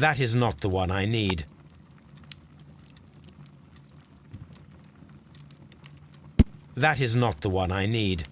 That is not the one I need. That is not the one I need.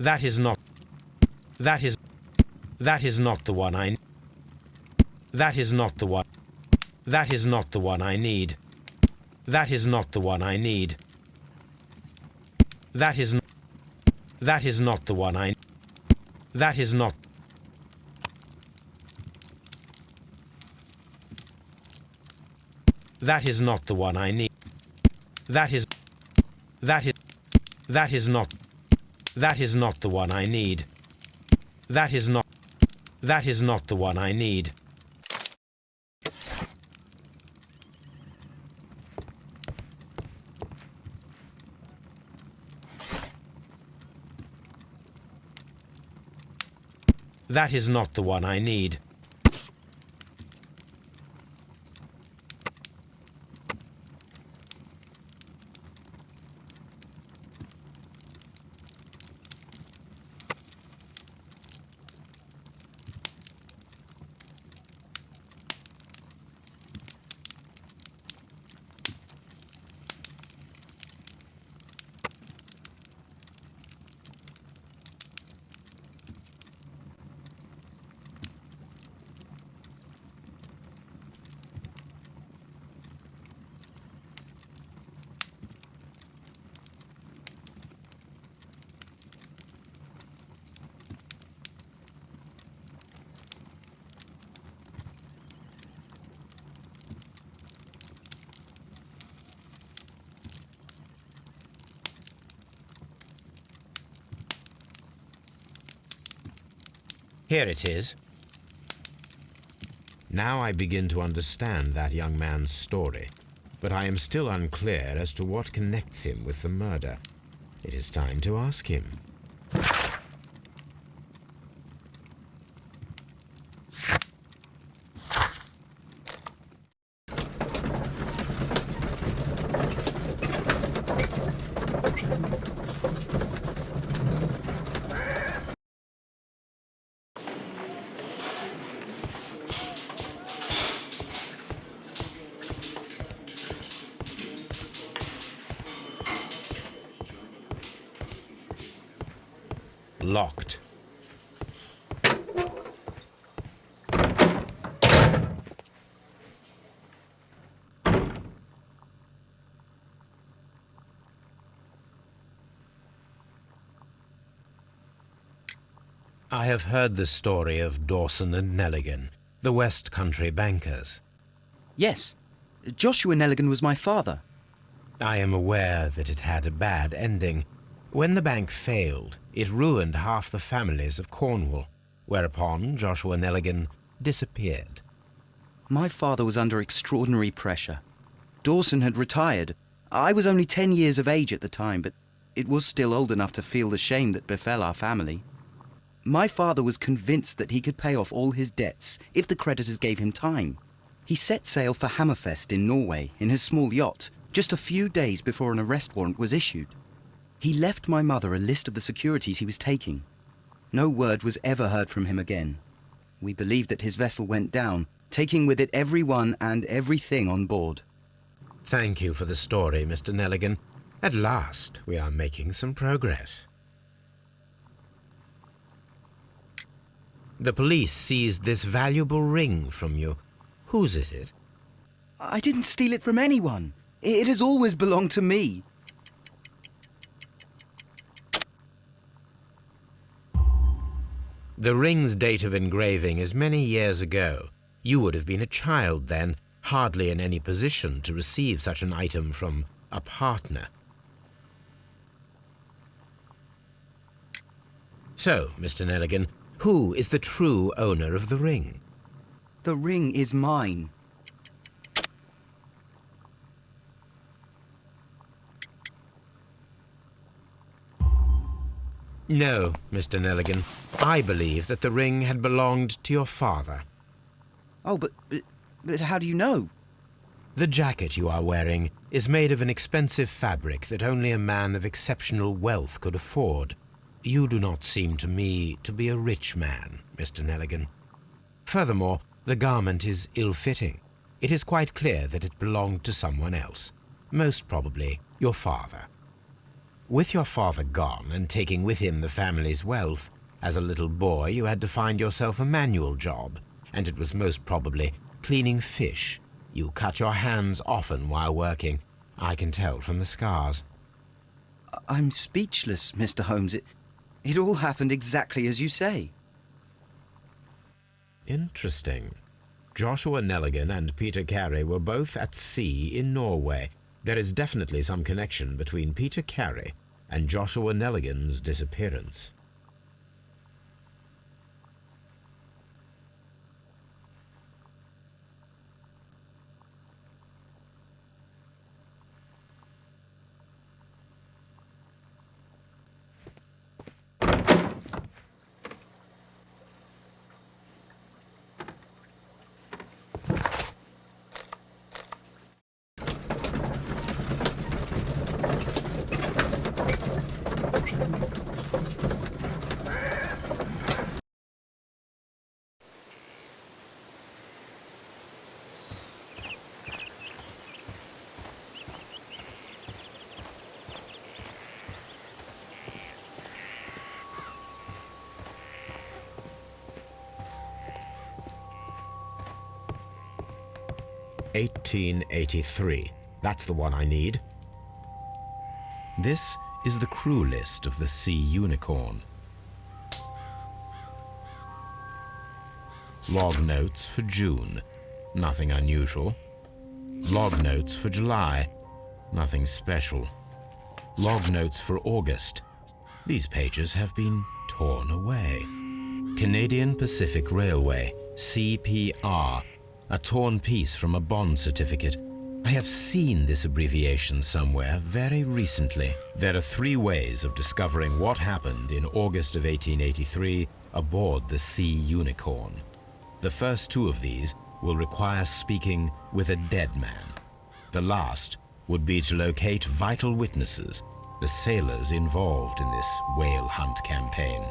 That is not the one I That is not the one. That is not the one I need. That is not the one I need. That is not the one I That is not That is not the one I need. That is not the one I need. That is not the one I need. That is not the one I need. Here it is. Now I begin to understand that young man's story, but I am still unclear as to what connects him with the murder. It is time to ask him. Locked. I have heard the story of Dawson and Nelligan, the West Country bankers. Yes, Joshua Nelligan was my father. I am aware that it had a bad ending. When the bank failed, it ruined half the families of Cornwall, whereupon Joshua Nelligan disappeared. My father was under extraordinary pressure. Dawson had retired. I was only 10 years of age at the time, but it was still old enough to feel the shame that befell our family. My father was convinced that he could pay off all his debts if the creditors gave him time. He set sail for Hammerfest in Norway in his small yacht just a few days before an arrest warrant was issued. He left my mother a list of the securities he was taking. No word was ever heard from him again. We believe that his vessel went down, taking with it everyone and everything on board. Thank you for the story, Mr. Nelligan. At last, we are making some progress. The police seized this valuable ring from you. Whose is it? I didn't steal it from anyone. It has always belonged to me. The ring's date of engraving is many years ago. You would have been a child then, hardly in any position to receive such an item from a partner. So, Mr. Nelligan, who is the true owner of the ring? The ring is mine. No, Mr. Nelligan. I believe that the ring had belonged to your father. Oh, but how do you know? The jacket you are wearing is made of an expensive fabric that only a man of exceptional wealth could afford. You do not seem to me to be a rich man, Mr. Nelligan. Furthermore, the garment is ill-fitting. It is quite clear that it belonged to someone else, most probably your father. With your father gone and taking with him the family's wealth, as a little boy you had to find yourself a manual job, and it was most probably cleaning fish. You cut your hands often while working. I can tell from the scars. I'm speechless, Mr. Holmes. It all happened exactly as you say. Interesting. Joshua Nelligan and Peter Carey were both at sea in Norway. There is definitely some connection between Peter Carey and Joshua Nelligan's disappearance. "1883. That's the one I need. This is the crew list of the Sea Unicorn. Log notes for June. Nothing unusual. Log notes for July. Nothing special. Log notes for August. These pages have been torn away. Canadian Pacific Railway, CPR. A torn piece from a bond certificate. I have seen this abbreviation somewhere very recently. There are 3 ways of discovering what happened in August of 1883 aboard the Sea Unicorn. The first 2 of these will require speaking with a dead man. The last would be to locate vital witnesses, the sailors involved in this whale hunt campaign.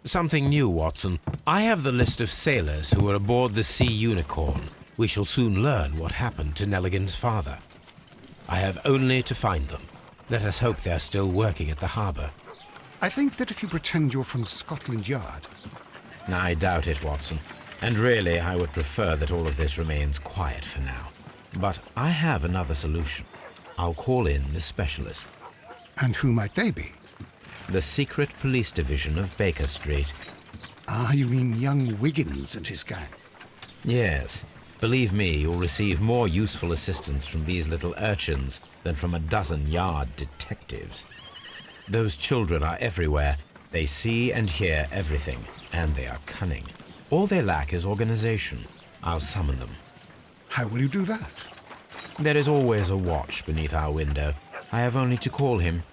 Something new, Watson. I have the list of sailors who were aboard the Sea Unicorn. We shall soon learn what happened to Nelligan's father. I have only to find them. Let us hope they're still working at the harbour. I think that if you pretend you're from Scotland Yard... I doubt it, Watson. And really, I would prefer that all of this remains quiet for now. But I have another solution. I'll call in the specialist. And who might they be? The secret police division of Baker Street. Ah, you mean young Wiggins and his gang? Yes. Believe me, you'll receive more useful assistance from these little urchins than from a dozen yard detectives. Those children are everywhere. They see and hear everything, and they are cunning. All they lack is organization. I'll summon them. How will you do that? There is always a watch beneath our window. I have only to call him.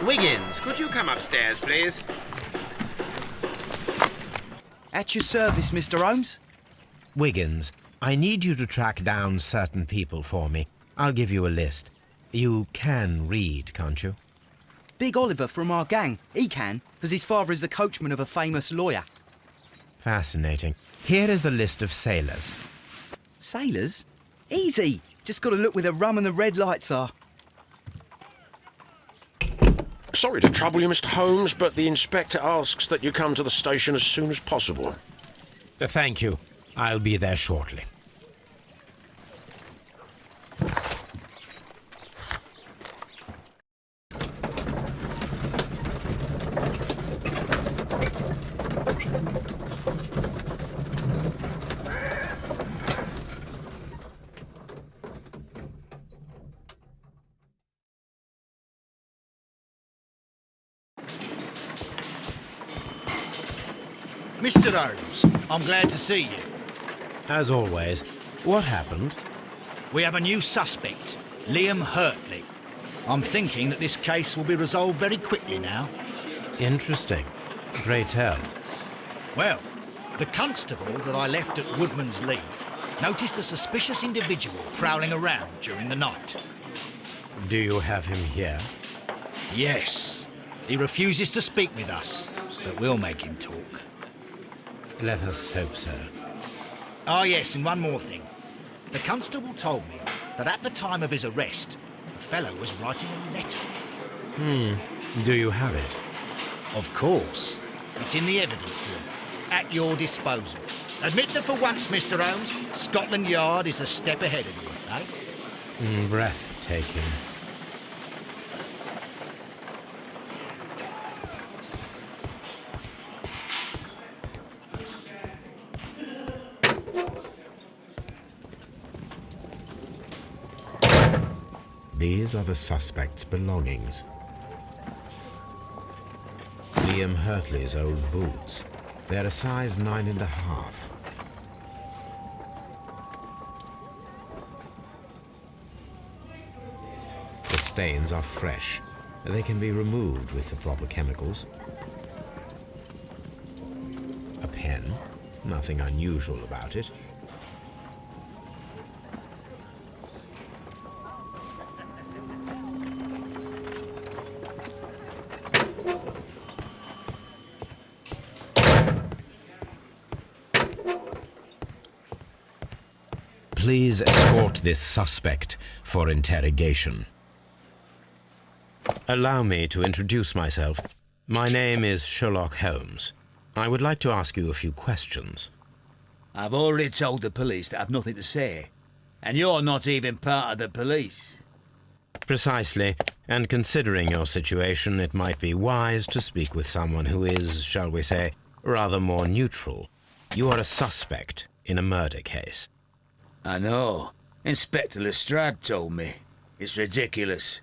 Wiggins, could you come upstairs, please? At your service, Mr. Holmes. Wiggins, I need you to track down certain people for me. I'll give you a list. You can read, can't you? Big Oliver from our gang. He can, because his father is the coachman of a famous lawyer. Fascinating. Here is the list of sailors. Sailors? Easy. Just got to look where the rum and the red lights are. Sorry to trouble you, Mr. Holmes, but the inspector asks that you come to the station as soon as possible. Thank you. I'll be there shortly. Mr. Holmes, I'm glad to see you. As always, what happened? We have a new suspect, Liam Hurtley. I'm thinking that this case will be resolved very quickly now. Interesting. Pray tell. Well, the constable that I left at Woodman's Lee noticed a suspicious individual prowling around during the night. Do you have him here? Yes. He refuses to speak with us, but we'll make him talk. Let us hope so. Ah, yes, and one more thing. The constable told me that at the time of his arrest, the fellow was writing a letter. Do you have it? Of course. It's in the evidence room, at your disposal. Admit that for once, Mr. Holmes, Scotland Yard is a step ahead of you, eh? Breathtaking. These are the suspect's belongings. Liam Hurtley's old boots. They're a size 9.5. The stains are fresh. They can be removed with the proper chemicals. A pen. Nothing unusual about it. Please escort this suspect for interrogation. Allow me to introduce myself. My name is Sherlock Holmes. I would like to ask you a few questions. I've already told the police that I've nothing to say. And you're not even part of the police. Precisely, and considering your situation, it might be wise to speak with someone who is, shall we say, rather more neutral. You are a suspect in a murder case. I know. Inspector Lestrade told me. It's ridiculous.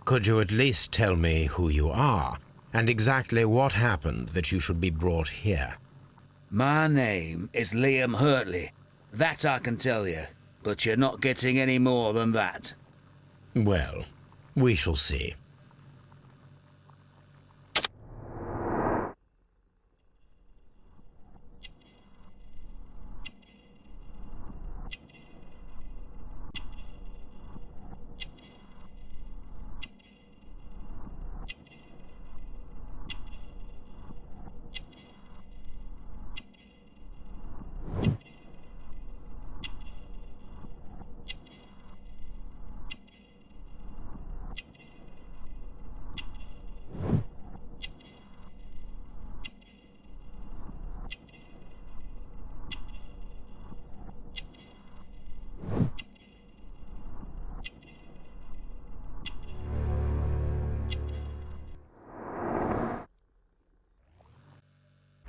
Could you at least tell me who you are, and exactly what happened that you should be brought here? My name is Liam Hurtley. That I can tell you. But you're not getting any more than that. Well, we shall see.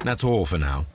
That's all for now.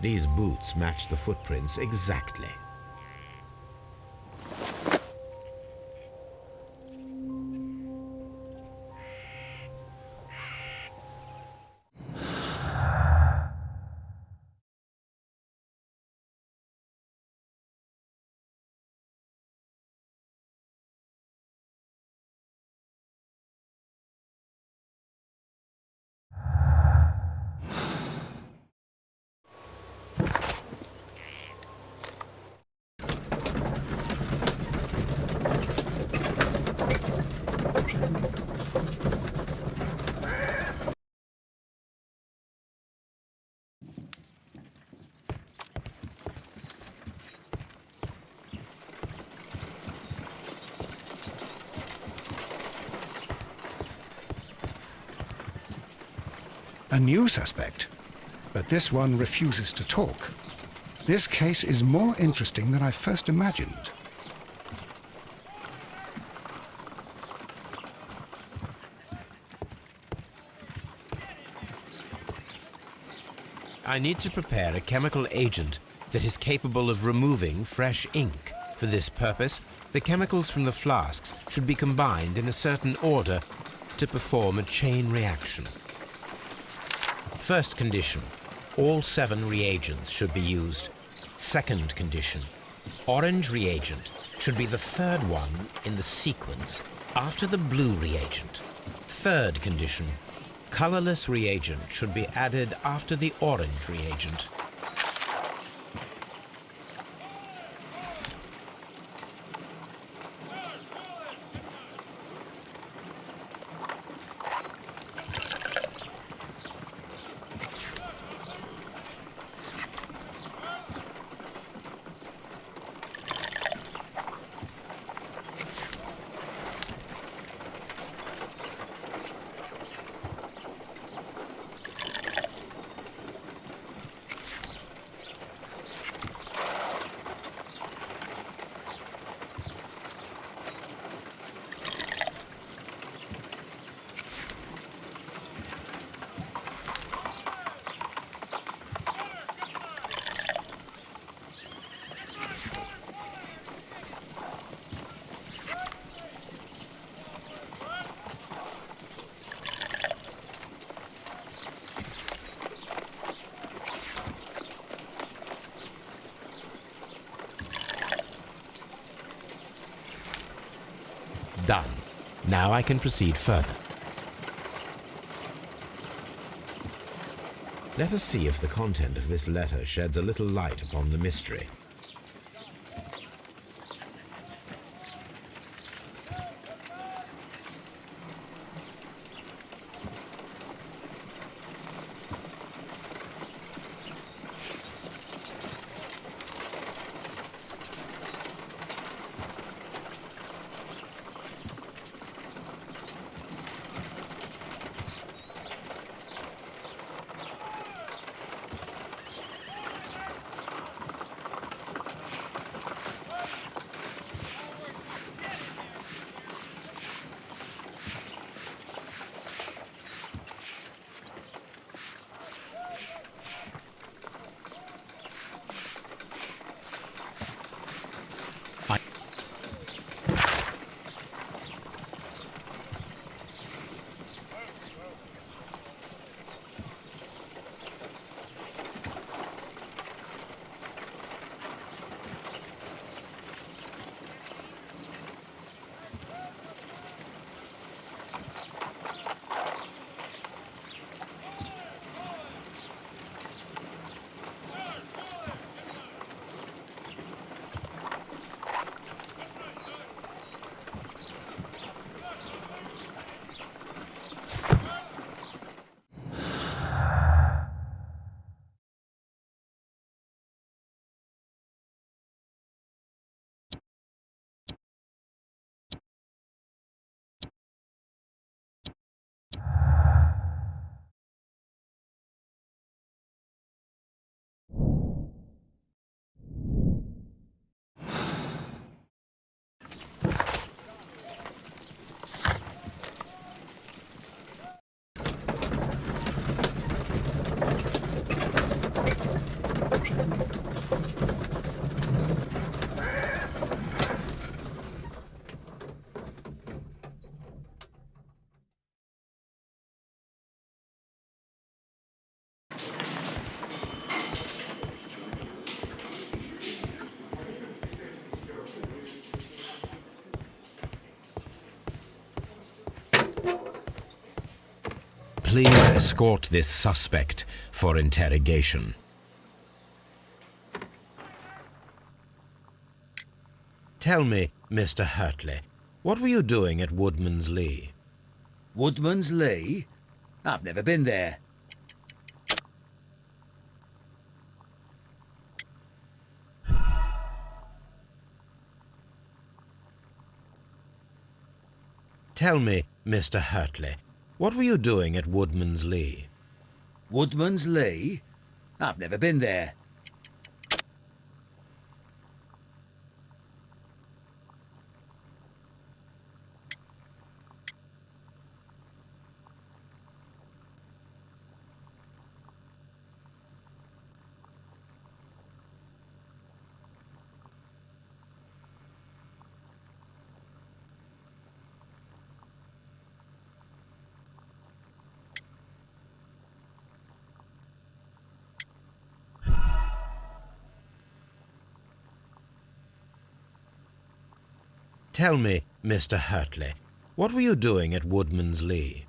These boots match the footprints exactly. A new suspect, but this one refuses to talk. This case is more interesting than I first imagined. I need to prepare a chemical agent that is capable of removing fresh ink. For this purpose, the chemicals from the flasks should be combined in a certain order to perform a chain reaction. First condition, all 7 reagents should be used. Second condition, orange reagent should be the third one in the sequence after the blue reagent. Third condition, colorless reagent should be added after the orange reagent. Done. Now I can proceed further. Let us see if the content of this letter sheds a little light upon the mystery. Please escort this suspect for interrogation. Tell me, Mr. Hurtley, what were you doing at Woodman's Lee? Woodman's Lee? I've never been there. Tell me, Mr. Hurtley, what were you doing at Woodman's Lee? Woodman's Lee? I've never been there. Tell me, Mr. Hurtley, what were you doing at Woodman's Lee?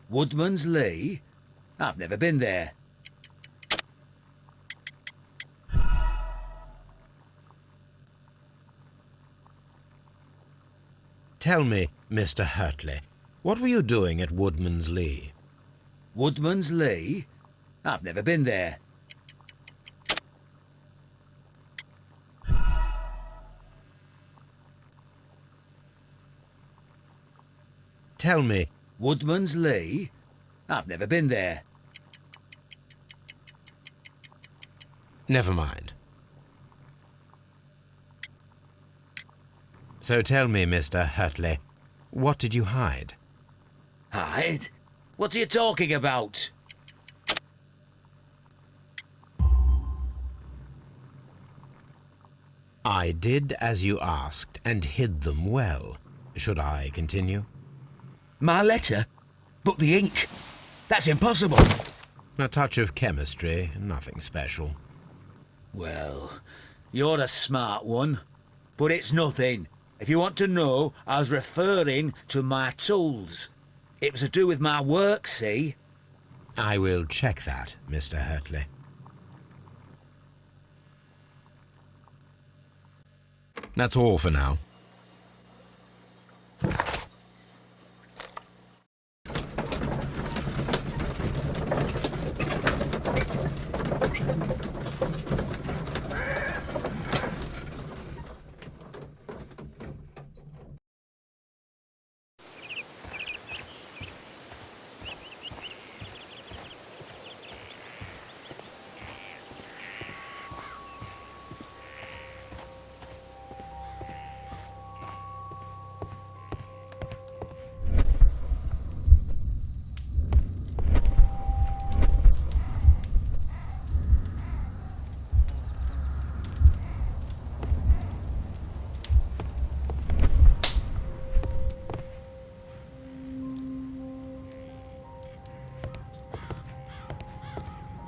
Woodman's Lee? I've never been there. Tell me, Mr. Hurtley, what were you doing at Woodman's Lee? Woodman's Lee? I've never been there. Tell me, Woodman's Lee? I've never been there. never mind. So tell me, Mr. Hurtley, what did you hide? Hide? What are you talking about? I did as you asked and hid them well. Should I continue? My letter? But the ink? That's impossible. A touch of chemistry, nothing special. Well, you're a smart one. But it's nothing. If you want to know, I was referring to my tools. It was to do with my work, see? I will check that, Mr. Hurtley. That's all for now.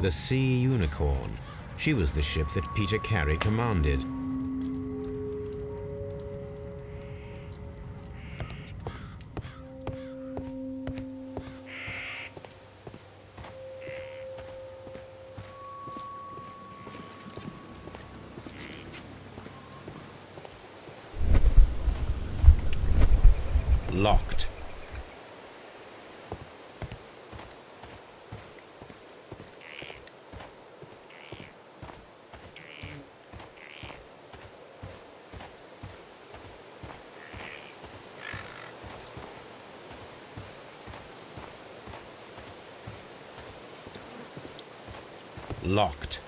The Sea Unicorn. She was the ship that Peter Carey commanded. Locked. Locked.